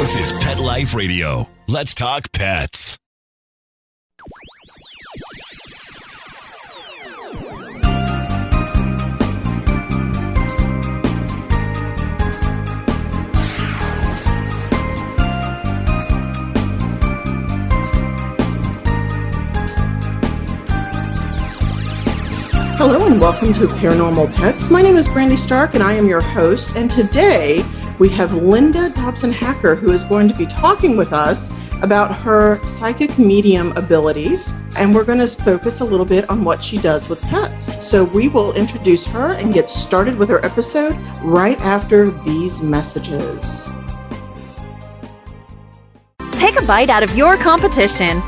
This is Pet Life Radio. Let's talk pets. Hello and welcome to Paranormal Pets. My name is Brandy Stark and I am your host. And today we have Linda Dobson-Hacker, who is going to be talking with us about her psychic medium abilities. And we're going to focus a little bit on what she does with pets. So we will introduce her and get started with her episode right after these messages. Take a bite out of your competition.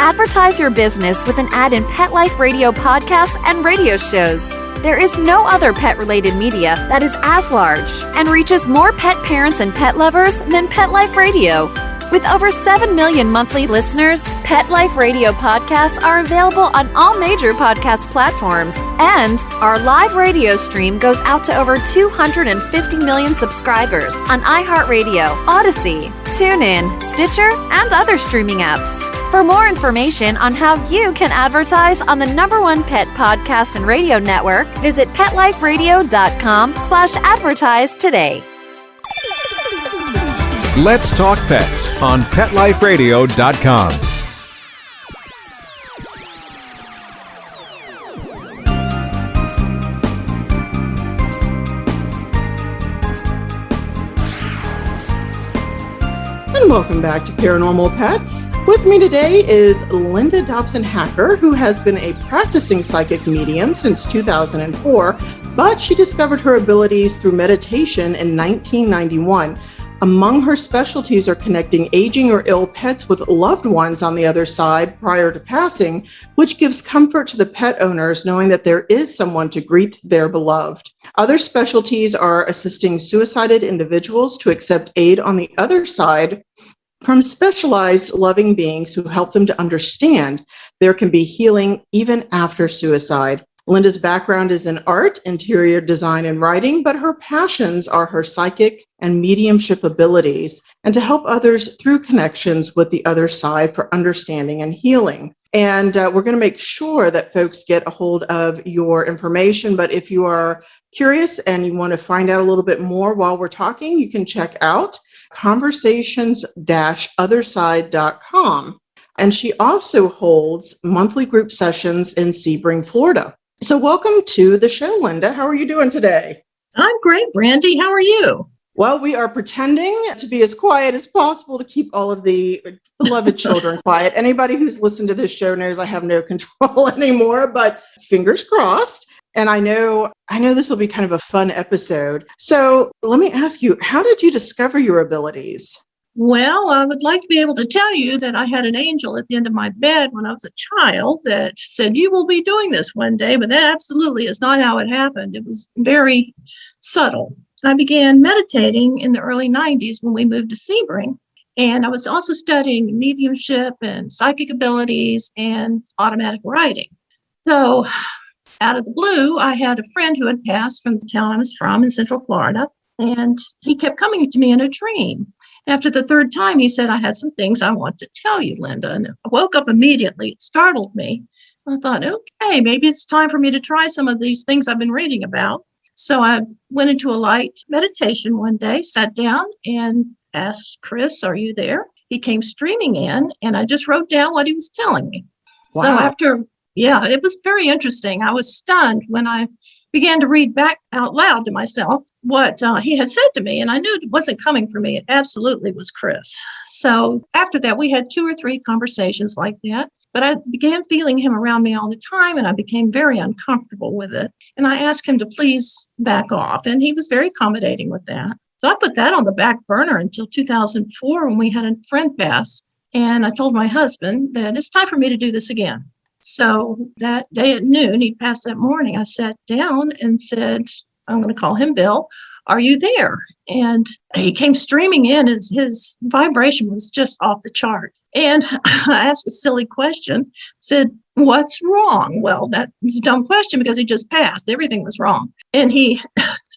Advertise your business with an ad in Pet Life Radio podcasts and radio shows. There is no other pet-related media that is as large and reaches more pet parents and pet lovers than Pet Life Radio. With over 7 million monthly listeners, Pet Life Radio podcasts are available on all major podcast platforms, and our live radio stream goes out to over 250 million subscribers on iHeartRadio, Odyssey, TuneIn, Stitcher, and other streaming apps. For more information on how you can advertise on the #1 pet podcast and radio network, visit PetLifeRadio.com/advertise today. Let's Talk Pets on PetLifeRadio.com. And welcome back to Paranormal Pets. With me today is Linda Dobson-Hacker, who has been a practicing psychic medium since 2004, but she discovered her abilities through meditation in 1991. Among her specialties are connecting aging or ill pets with loved ones on the other side prior to passing, which gives comfort to the pet owners knowing that there is someone to greet their beloved. Other specialties are assisting suicided individuals to accept aid on the other side from specialized loving beings who help them to understand there can be healing even after suicide. Linda's background is in art, interior design, and writing, but her passions are her psychic and mediumship abilities and to help others through connections with the other side for understanding and healing. And we're going to make sure that folks get a hold of your information. But if you are curious and you want to find out a little bit more while we're talking, you can check out conversations-otherside.com. And she also holds monthly group sessions in Sebring, Florida. So welcome to the show, Linda. How are you doing today? I'm great, Brandy. How are you? Well, we are pretending to be as quiet as possible to keep all of the beloved children quiet. Anybody who's listened to this show knows I have no control anymore, but fingers crossed. And I know this will be kind of a fun episode. So let me ask you, how did you discover your abilities? Well, I would like to be able to tell you that I had an angel at the end of my bed when I was a child that said, you will be doing this one day, but that absolutely is not how it happened. It was very subtle. I began meditating in the early 90s when we moved to Sebring, and I was also studying mediumship and psychic abilities and automatic writing. So out of the blue, I had a friend who had passed from the town I was from in Central Florida, and he kept coming to me in a dream. After the third time, he said, I had some things I want to tell you, Linda. And I woke up immediately. It startled me. I thought, okay, maybe it's time for me to try some of these things I've been reading about. So I went into a light meditation one day, sat down and asked Chris, are you there? He came streaming in, and I just wrote down what he was telling me. Wow. So it was very interesting. I was stunned when I began to read back out loud to myself what he had said to me, and I knew it wasn't coming from me. It absolutely was Chris. So after that, we had 2 or 3 conversations like that, but I began feeling him around me all the time, and I became very uncomfortable with it. And I asked him to please back off, and he was very accommodating with that. So I put that on the back burner until 2004 when we had a friend pass, and I told my husband that it's time for me to do this again. So that day at noon, he passed that morning, I sat down and said, I'm going to call him Bill. Are you there? And he came streaming in. His vibration was just off the chart. And I asked a silly question, said, what's wrong? Well, that's a dumb question because he just passed. Everything was wrong. And he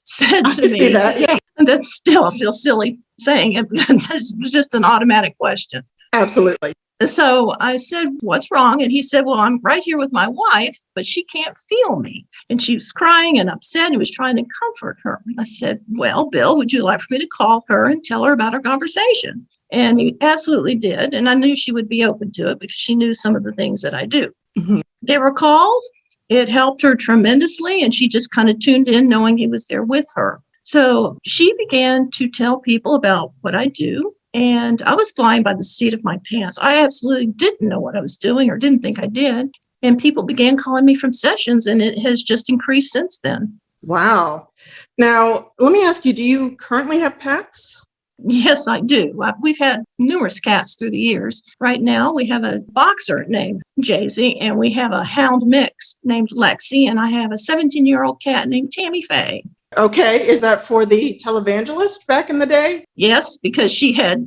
said to me, that, yeah. and that still feels silly saying it. That's just an automatic question. Absolutely. So I said, what's wrong? And he said, well, I'm right here with my wife, but she can't feel me. And she was crying and upset, and he was trying to comfort her. I said, well, Bill, would you like for me to call her and tell her about our conversation? And he absolutely did. And I knew she would be open to it because she knew some of the things that I do. Mm-hmm. Gave her a call. It helped her tremendously. And she just kind of tuned in knowing he was there with her. So she began to tell people about what I do. And I was flying by the seat of my pants. I absolutely didn't know what I was doing or didn't think I did. And people began calling me from sessions, and it has just increased since then. Wow. Now, let me ask you, do you currently have pets? Yes, I do. We've had numerous cats through the years. Right now, we have a boxer named Jaycee, and we have a hound mix named Lexi, and I have a 17-year-old cat named Tammy Faye. Okay. Is that for the televangelist back in the day? Yes, because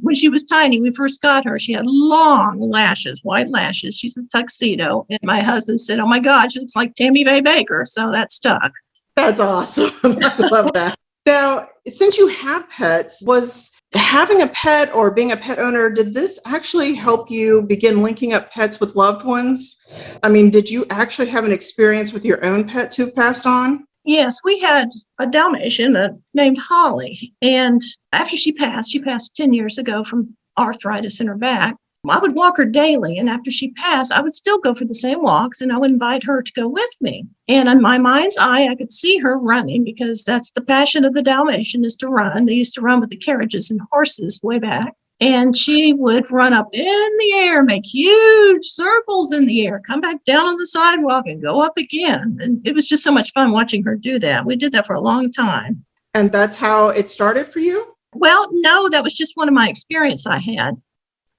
when she was tiny, we first got her, she had long lashes, white lashes. She's a tuxedo. And my husband said, oh my God, she looks like Tammy Faye Baker. So that stuck. That's awesome. I love that. Now, since you have pets, was having a pet or being a pet owner, did this actually help you begin linking up pets with loved ones? I mean, did you actually have an experience with your own pets who've passed on? Yes, we had a Dalmatian named Holly. And after she passed 10 years ago from arthritis in her back. I would walk her daily. And after she passed, I would still go for the same walks, and I would invite her to go with me. And in my mind's eye, I could see her running, because that's the passion of the Dalmatian, is to run. They used to run with the carriages and horses way back. And she would run up in the air, make huge circles in the air, come back down on the sidewalk and go up again. And it was just so much fun watching her do that. We did that for a long time. And that's how it started for you? Well, no, that was just one of my experiences I had.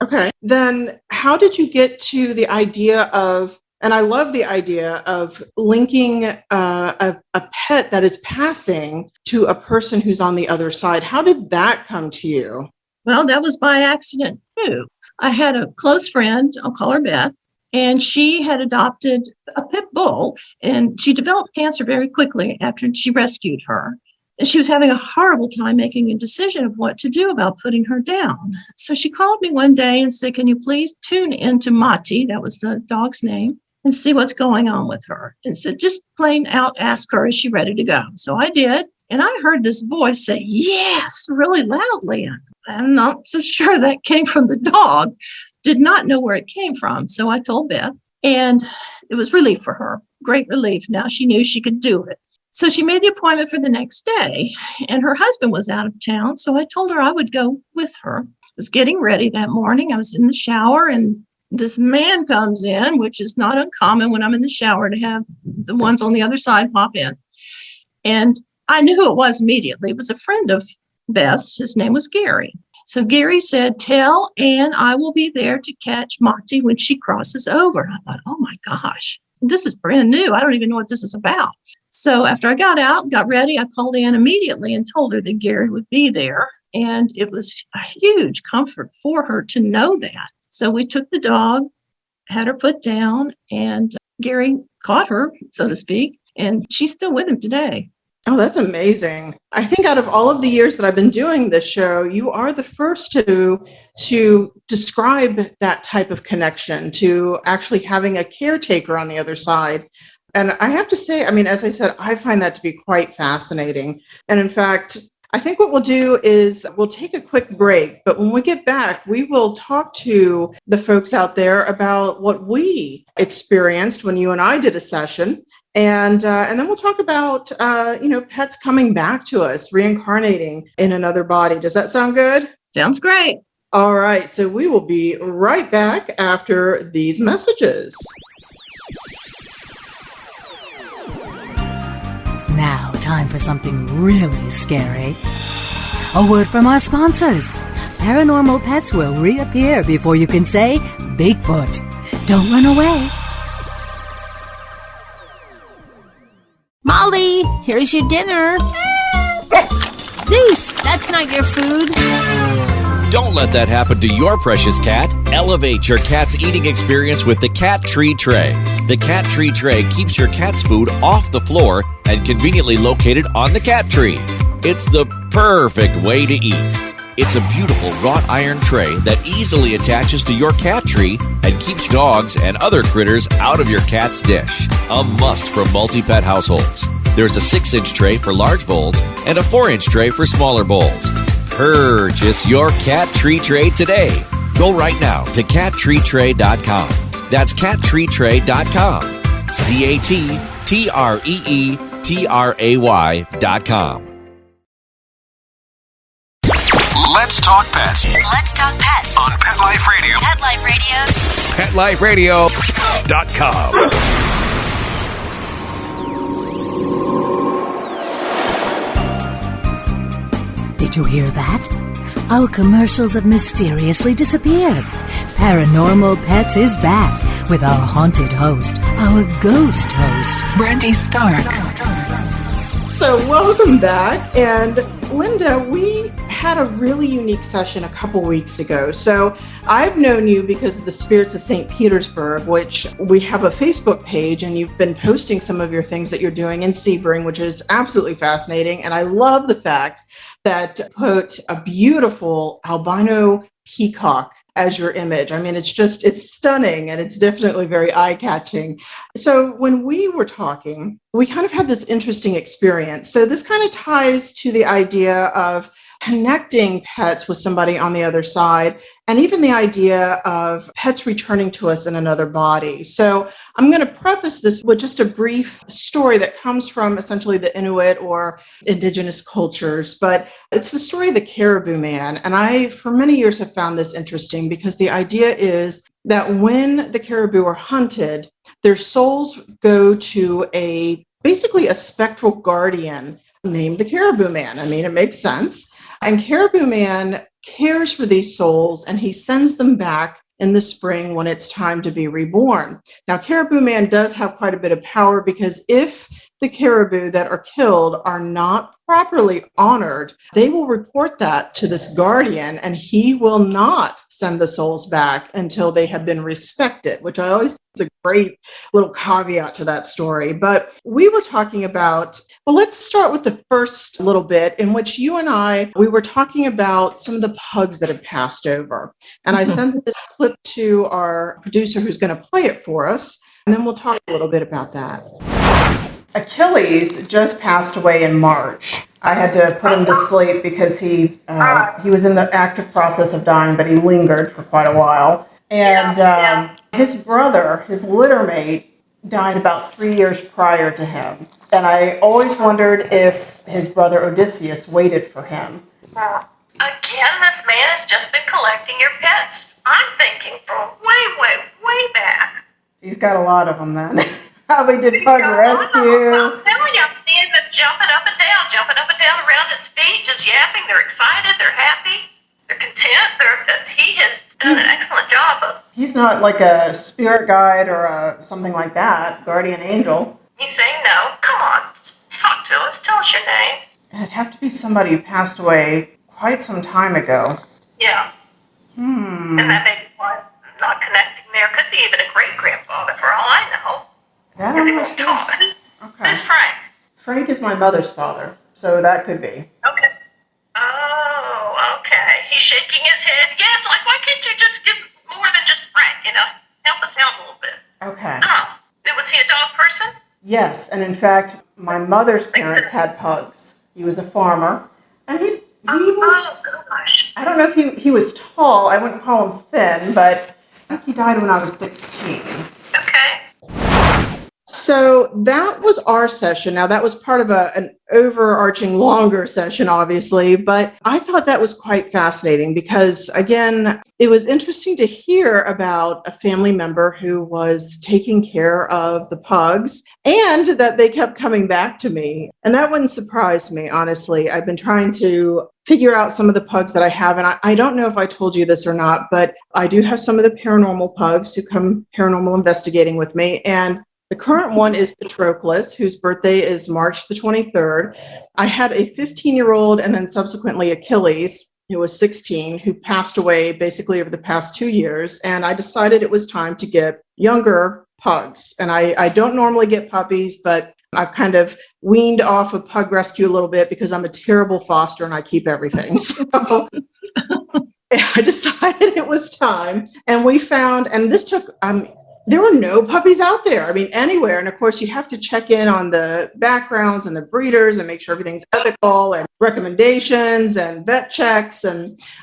Okay. Then how did you get to the idea of, and I love the idea of linking a pet that is passing to a person who's on the other side. How did that come to you? Well, that was by accident, too. I had a close friend, I'll call her Beth, and she had adopted a pit bull, and she developed cancer very quickly after she rescued her. And she was having a horrible time making a decision of what to do about putting her down. So she called me one day and said, can you please tune into Mati, that was the dog's name, and see what's going on with her. And said, just plain out ask her, is she ready to go? So I did. And I heard this voice say, yes, really loudly. I'm not so sure that came from the dog. Did not know where it came from. So I told Beth, and it was relief for her. Great relief. Now she knew she could do it. So she made the appointment for the next day, and her husband was out of town. So I told her I would go with her. I was getting ready that morning. I was in the shower, and this man comes in, which is not uncommon when I'm in the shower to have the ones on the other side pop in. And I knew who it was immediately. It was a friend of Beth's. His name was Gary. So Gary said, tell Ann I will be there to catch Monty when she crosses over. I thought, oh my gosh, this is brand new. I don't even know what this is about. So after I got out, got ready, I called Ann immediately and told her that Gary would be there. And it was a huge comfort for her to know that. So we took the dog, had her put down, and Gary caught her, so to speak, and she's still with him today. Oh, that's amazing. I think out of all of the years that I've been doing this show, you are the first to describe that type of connection, to actually having a caretaker on the other side. And I have to say, I mean, as I said, I find that to be quite fascinating. And in fact, I think what we'll do is we'll take a quick break, but when we get back, we will talk to the folks out there about what we experienced when you and I did a session. And then we'll talk about, pets coming back to us, reincarnating in another body. Does that sound good? Sounds great. All right. So we will be right back after these messages. Now, time for something really scary. A word from our sponsors. Paranormal pets will reappear before you can say Bigfoot. Don't run away. Molly, here's your dinner. Zeus, that's not your food. Don't let that happen to your precious cat. Elevate your cat's eating experience with the Cat Tree Tray. The Cat Tree Tray keeps your cat's food off the floor and conveniently located on the cat tree. It's the perfect way to eat. It's a beautiful wrought iron tray that easily attaches to your cat tree and keeps dogs and other critters out of your cat's dish. A must for multi-pet households. There's a 6-inch tray for large bowls and a 4-inch tray for smaller bowls. Purchase your cat tree tray today. Go right now to cattreetray.com. That's cattreetray.com. CATTREETRAY.com. Let's talk pets Let's talk pets on Pet Life Radio. Pet Life Radio. PetLifeRadio.com. Did you hear that? Our commercials have mysteriously disappeared. Paranormal Pets is back with our haunted host, our ghost host, Brandy Stark. So welcome back. And Linda, we had a really unique session a couple weeks ago. So I've known you because of the Spirits of St. Petersburg, which we have a Facebook page, and you've been posting some of your things that you're doing in Sebring, which is absolutely fascinating. And I love the fact that you put a beautiful albino peacock as your image. I mean, it's stunning, and it's definitely very eye-catching. So when we were talking, we kind of had this interesting experience. So this kind of ties to the idea of connecting pets with somebody on the other side, and even the idea of pets returning to us in another body. So I'm going to preface this with just a brief story that comes from essentially the Inuit or indigenous cultures, but it's the story of the caribou man. And I, for many years, have found this interesting because the idea is that when the caribou are hunted, their souls go to basically a spectral guardian named the caribou man. I mean, it makes sense. And Caribou Man cares for these souls, and he sends them back in the spring when it's time to be reborn. Now, Caribou Man does have quite a bit of power, because if the caribou that are killed are not properly honored, they will report that to this guardian, and he will not send the souls back until they have been respected, which I always think is a great little caveat to that story. But we were talking about, well, let's start with the first little bit in which you and we were talking about some of the pugs that had passed over. And I sent this clip to our producer who's going to play it for us, and then we'll talk a little bit about that. Achilles just passed away in March. I had to put him to sleep because he was in the active process of dying, but he lingered for quite a while. And his brother, his littermate, died about 3 years prior to him. And I always wondered if his brother Odysseus waited for him. Again, this man has just been collecting your pets. I'm thinking from way back. He's got a lot of them then. Probably did pug rescue. I'm telling you, I'm seeing them jumping up and down around his feet, just yapping. They're excited, they're happy, they're content. He has done an excellent job of. He's not like a spirit guide or something like that, guardian angel. He's saying no. Come on, talk to us. Tell us your name. It'd have to be somebody who passed away quite some time ago. Yeah. And that may be why I'm not connecting there. Could be even a great-grandfather, for all I know. Because he won't talk. Okay. Who's Frank? Frank is my mother's father, so that could be. Okay. Oh, okay. He's shaking his head. Yes, like, why can't you just give more than just Frank, Help us out a little bit. Okay. Oh, was he a dog person? Yes, and in fact, my mother's parents had pugs. He was a farmer, and he was, gosh. I don't know if he was tall. I wouldn't call him thin, but I think he died when I was 16. Okay. So that was our session. Now, that was part of an overarching longer session, obviously, but I thought that was quite fascinating because, again, it was interesting to hear about a family member who was taking care of the pugs and that they kept coming back to me. And that wouldn't surprise me, honestly. I've been trying to figure out some of the pugs that I have, and I don't know if I told you this or not, but I do have some of the paranormal pugs who come paranormal investigating with me, and the current one is Patroclus, whose birthday is March the 23rd. I had a 15-year-old and then subsequently Achilles, who was 16, who passed away basically over the past 2 years. And I decided it was time to get younger pugs. And I don't normally get puppies, but I've kind of weaned off of pug rescue a little bit because I'm a terrible foster and I keep everything. So I decided it was time. And we found, and this took, there were no puppies out there. I mean, anywhere. And of course, you have to check in on the backgrounds and the breeders and make sure everything's ethical and recommendations and vet checks.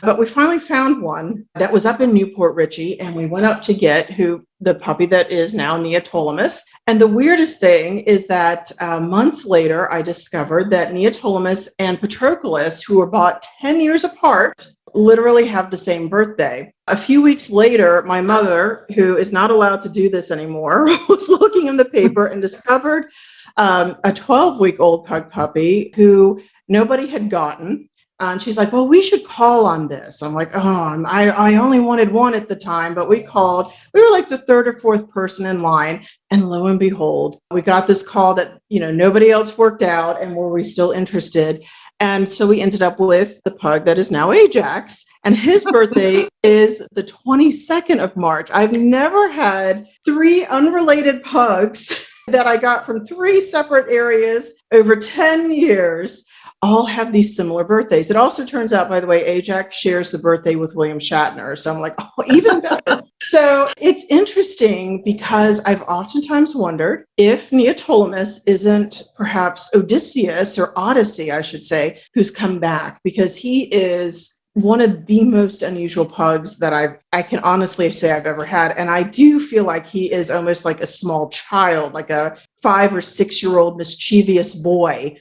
But we finally found one that was up in Newport Richey, and we went up to get the puppy that is now Neotolamus. And the weirdest thing is that months later, I discovered that Neotolamus and Patroclus, who were bought 10 years apart, literally have the same birthday. A few weeks later, my mother, who is not allowed to do this anymore, was looking in the paper and discovered a 12-week-old pug puppy who nobody had gotten. And she's like, well, we should call on this. I'm like, oh, I only wanted one at the time, but we called. We were like the third or fourth person in line. And lo and behold, we got this call that, nobody else worked out, and were we still interested? And so we ended up with the pug that is now Ajax, and his birthday is the 22nd of March. I've never had 3 unrelated pugs that I got from 3 separate areas over 10 years all have these similar birthdays. It also turns out, by the way, Ajax shares the birthday with William Shatner. So I'm like, oh, even better. So it's interesting because I've oftentimes wondered if Neotolamus isn't perhaps Odysseus, or Odyssey, I should say, who's come back, because he is one of the most unusual pugs that I can honestly say I've ever had. And I do feel like he is almost like a small child, like a 5 or 6 year old mischievous boy,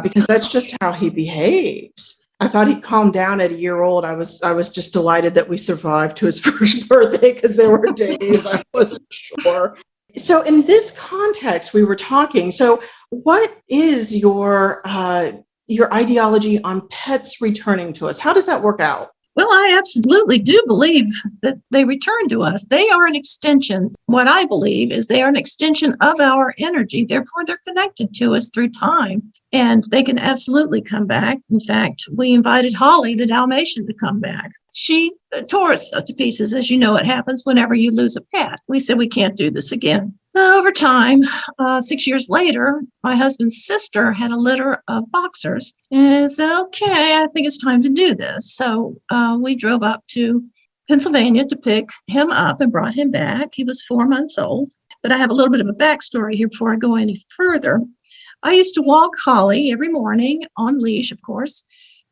because that's just how he behaves. I thought he'd calm down at a year old. I was just delighted that we survived to his first birthday, because there were days I wasn't sure. So in this context, we were talking. So what is your ideology on pets returning to us? How does that work out? Well, I absolutely do believe that they return to us. They are an extension. What I believe is they are an extension of our energy. Therefore, they're connected to us through time, and they can absolutely come back. In fact, we invited Holly, the Dalmatian, to come back. She tore us to pieces. As you know, it happens whenever you lose a pet. We said we can't do this again. Over time, 6 years later, my husband's sister had a litter of boxers and said, okay, I think it's time to do this. So we drove up to Pennsylvania to pick him up and brought him back. He was 4 months old. But I have a little bit of a backstory here before I go any further. I used to walk Holly every morning on leash, of course,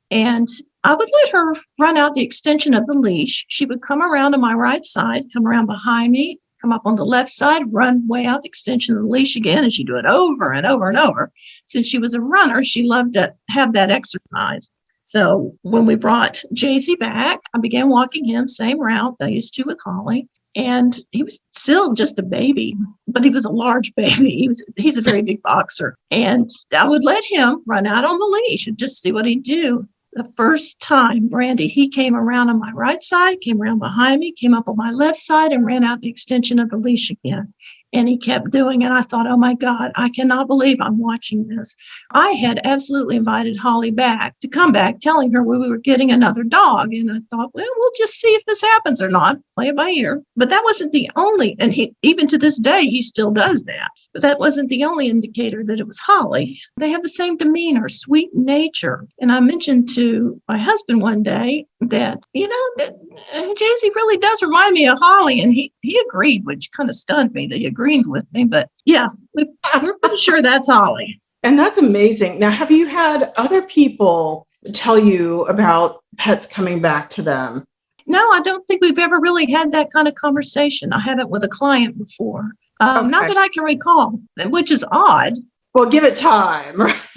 and I would let her run out the extension of the leash. She would come around on my right side, come around behind me, come up on the left side, run way out the extension of the leash again, and she'd do it over and over and over. Since she was a runner, she loved to have that exercise. So when we brought Jay-Z back, I began walking him, same route I used to with Holly. And he was still just a baby, but he was a large baby. He's a very big boxer. And I would let him run out on the leash and just see what he'd do. The first time, Brandy, he came around on my right side, came around behind me, came up on my left side, and ran out the extension of the leash again. And he kept doing it. I thought, oh my God, I cannot believe I'm watching this. I had absolutely invited Holly back to come back, telling her we were getting another dog. And I thought, well, we'll just see if this happens or not, play it by ear. But that wasn't the only, and even to this day, he still does that. But that wasn't the only indicator that it was Holly. They have the same demeanor, sweet nature. And I mentioned to my husband one day that, that Jay-Z really does remind me of Holly. And he agreed, which kind of stunned me that he agreed with me. But yeah, we're pretty sure that's Holly. And that's amazing. Now, have you had other people tell you about pets coming back to them? No, I don't think we've ever really had that kind of conversation. I haven't with a client before. Okay. Not that I can recall, which is odd. Well, give it time.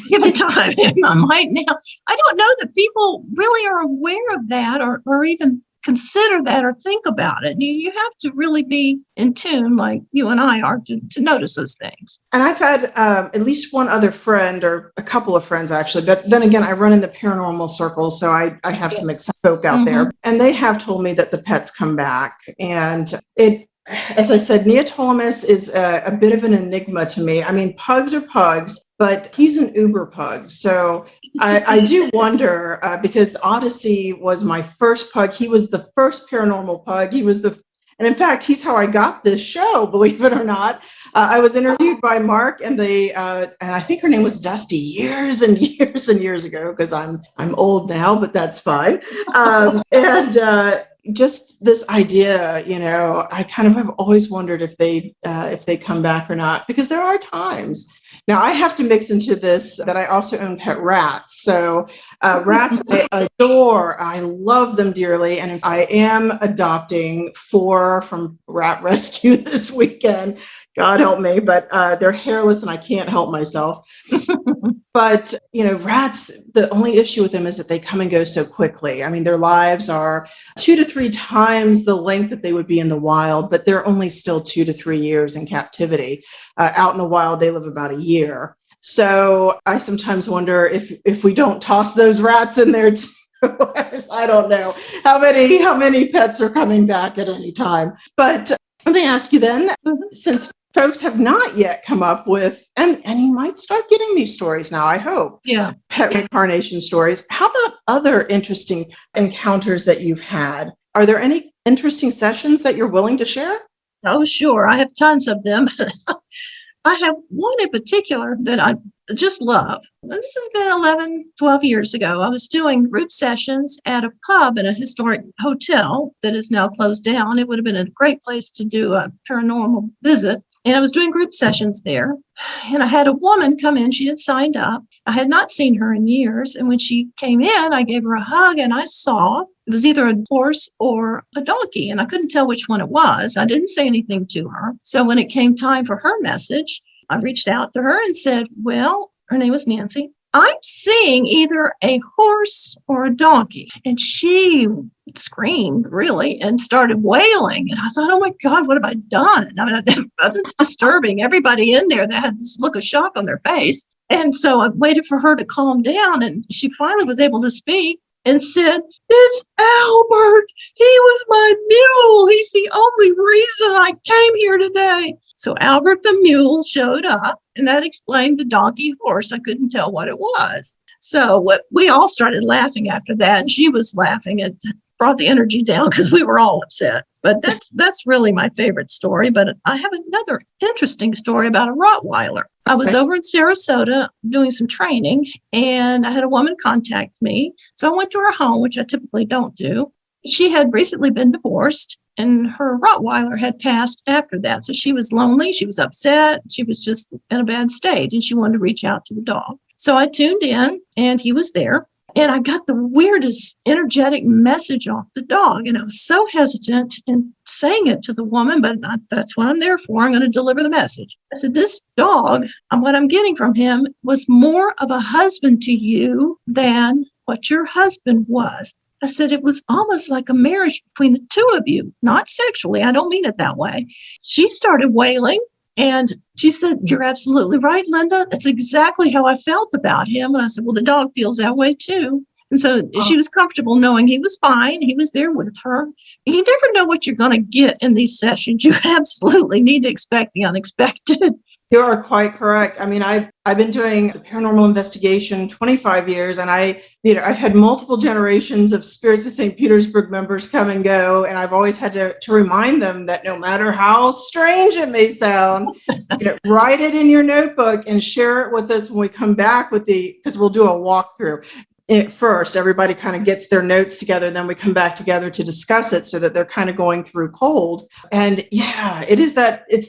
Give it time. I might now. I don't know that people really are aware of that or even consider that or think about it. You have to really be in tune, like you and I are, to notice those things. And I've had at least one other friend, or a couple of friends actually, but then again, I run in the paranormal circle, so I have some folk out there, and they have told me that the pets come back. And as I said, Neotolamus is a bit of an enigma to me. I mean, pugs are pugs, but he's an uber pug. So I do wonder, because Odyssey was my first pug. He was the first paranormal pug. And in fact, he's how I got this show, believe it or not. I was interviewed by Mark and and I think her name was Dusty years and years and years ago, because I'm old now, but that's fine. Just this idea, I kind of have always wondered if they come back or not, because there are times. Now, I have to mix into this that I also own pet rats. So rats I adore. I love them dearly. And I am adopting 4 from Rat Rescue this weekend. God help me, but they're hairless and I can't help myself. But, rats, the only issue with them is that they come and go so quickly. I mean, their lives are 2 to 3 times the length that they would be in the wild, but they're only still 2 to 3 years in captivity. Out in the wild, they live about a year. So I sometimes wonder if we don't toss those rats in there too. I don't know how many pets are coming back at any time. But let me ask you then, since folks have not yet come up with, and you might start getting these stories now, I hope. Yeah. Pet reincarnation stories. How about other interesting encounters that you've had? Are there any interesting sessions that you're willing to share? Oh, sure. I have tons of them. I have one in particular that I just love. This has been 11, 12 years ago. I was doing group sessions at a pub in a historic hotel that is now closed down. It would have been a great place to do a paranormal visit. And I was doing group sessions there. And I had a woman come in. She had signed up. I had not seen her in years. And when she came in, I gave her a hug and I saw it was either a horse or a donkey. And I couldn't tell which one it was. I didn't say anything to her. So when it came time for her message, I reached out to her and said, well, her name was Nancy. I'm seeing either a horse or a donkey. And she screamed, really, and started wailing. And I thought, oh, my God, what have I done? I mean, it's disturbing. Everybody in there that had this look of shock on their face. And so I waited for her to calm down. And she finally was able to speak and said, it's Albert. He was my mule. He's the only reason I came here today. So Albert the mule showed up, and that explained the donkey horse. I couldn't tell what it was. So we all started laughing after that, and she was laughing. It brought the energy down because we were all upset. But that's really my favorite story. But I have another interesting story about a Rottweiler. I was over in Sarasota doing some training, and I had a woman contact me. So I went to her home, which I typically don't do. She had recently been divorced, and her Rottweiler had passed after that. So she was lonely. She was upset. She was just in a bad state, and she wanted to reach out to the dog. So I tuned in, and he was there. And I got the weirdest energetic message off the dog. And I was so hesitant in saying it to the woman, but that's what I'm there for. I'm going to deliver the message. I said, this dog, what I'm getting from him was more of a husband to you than what your husband was. I said, it was almost like a marriage between the two of you, not sexually. I don't mean it that way. She started wailing. And she said, you're absolutely right, Linda. That's exactly how I felt about him. And I said, well, the dog feels that way too. And so she was comfortable knowing he was fine. He was there with her. You never know what you're going to get in these sessions. You absolutely need to expect the unexpected. You are quite correct. I mean, I've been doing paranormal investigation 25 years, and I've had multiple generations of Spirits of St. Petersburg members come and go, and I've always had to remind them that no matter how strange it may sound, write it in your notebook and share it with us when we come back because we'll do a walkthrough. First, everybody kind of gets their notes together, and then we come back together to discuss it so that they're kind of going through cold. And yeah, it's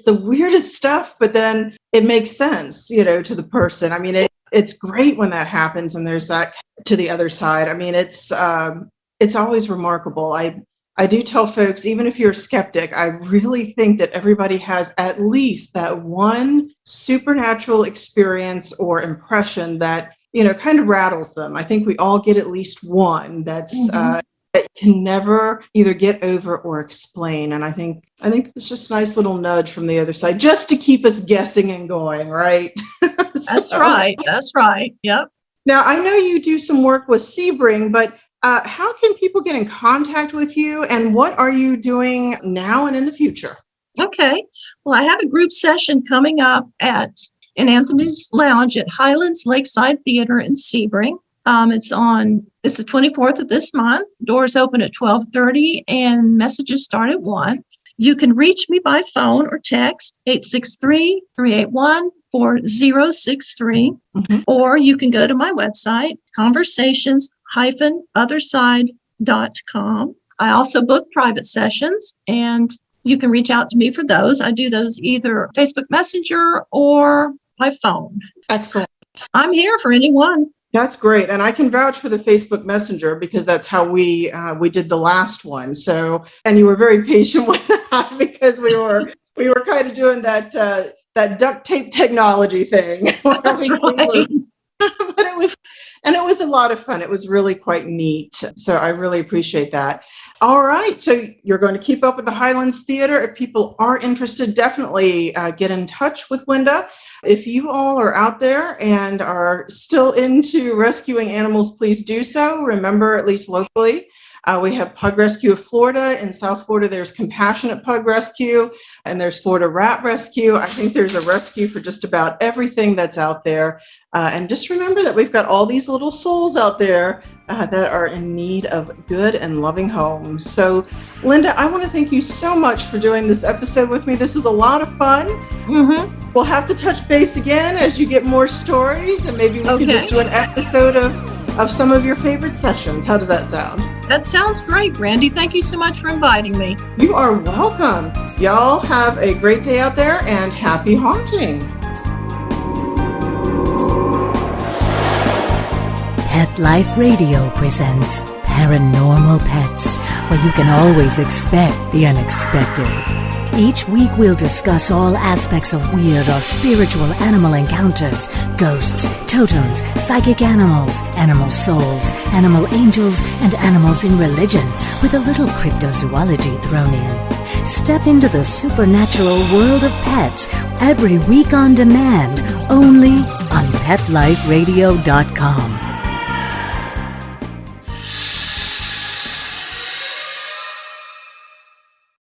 the weirdest stuff, but then it makes sense, to the person. I mean, it's great when that happens and there's that to the other side. I mean, it's always remarkable. I do tell folks, even if you're a skeptic, I really think that everybody has at least that one supernatural experience or impression that kind of rattles them. I think we all get at least one that's that you can never either get over or explain. And I think it's just a nice little nudge from the other side, just to keep us guessing and going, right? That's right. That's right. Yep. Now, I know you do some work with Sebring, but how can people get in contact with you, and what are you doing now and in the future? Okay. Well, I have a group session coming up in Anthony's Lounge at Highlands Lakeside Theater in Sebring. It's the 24th of this month. Doors open at 12:30 and messages start at 1. You can reach me by phone or text 863-381-4063, or you can go to my website, conversations-otherside.com. I also book private sessions, and you can reach out to me for those. I do those either Facebook Messenger or by phone. Excellent. I'm here for anyone. That's great. And I can vouch for the Facebook Messenger because that's how we did the last one. So, and you were very patient with that because we were kind of doing that duct tape technology thing. That's right. But it was a lot of fun. It was really quite neat. So I really appreciate that. All right. So you're going to keep up with the Highlands Theater. If people are interested, definitely get in touch with Linda. If you all are out there and are still into rescuing animals, please do so. Remember, at least locally, we have Pug Rescue of Florida. In South Florida, there's Compassionate Pug Rescue, and there's Florida Rat Rescue. I think there's a rescue for just about everything that's out there. And just remember that we've got all these little souls out there that are in need of good and loving homes. So, Linda, I want to thank you so much for doing this episode with me. This was a lot of fun. We'll have to touch base again as you get more stories, and maybe we can just do an episode of some of your favorite sessions. How does that sound? That sounds great, Brandy. Thank you so much for inviting me. You are welcome. Y'all have a great day out there, and happy haunting. Pet Life Radio presents Paranormal Pets, where you can always expect the unexpected. Each week we'll discuss all aspects of weird or spiritual animal encounters, ghosts, totems, psychic animals, animal souls, animal angels, and animals in religion, with a little cryptozoology thrown in. Step into the supernatural world of pets every week on demand, only on PetLifeRadio.com.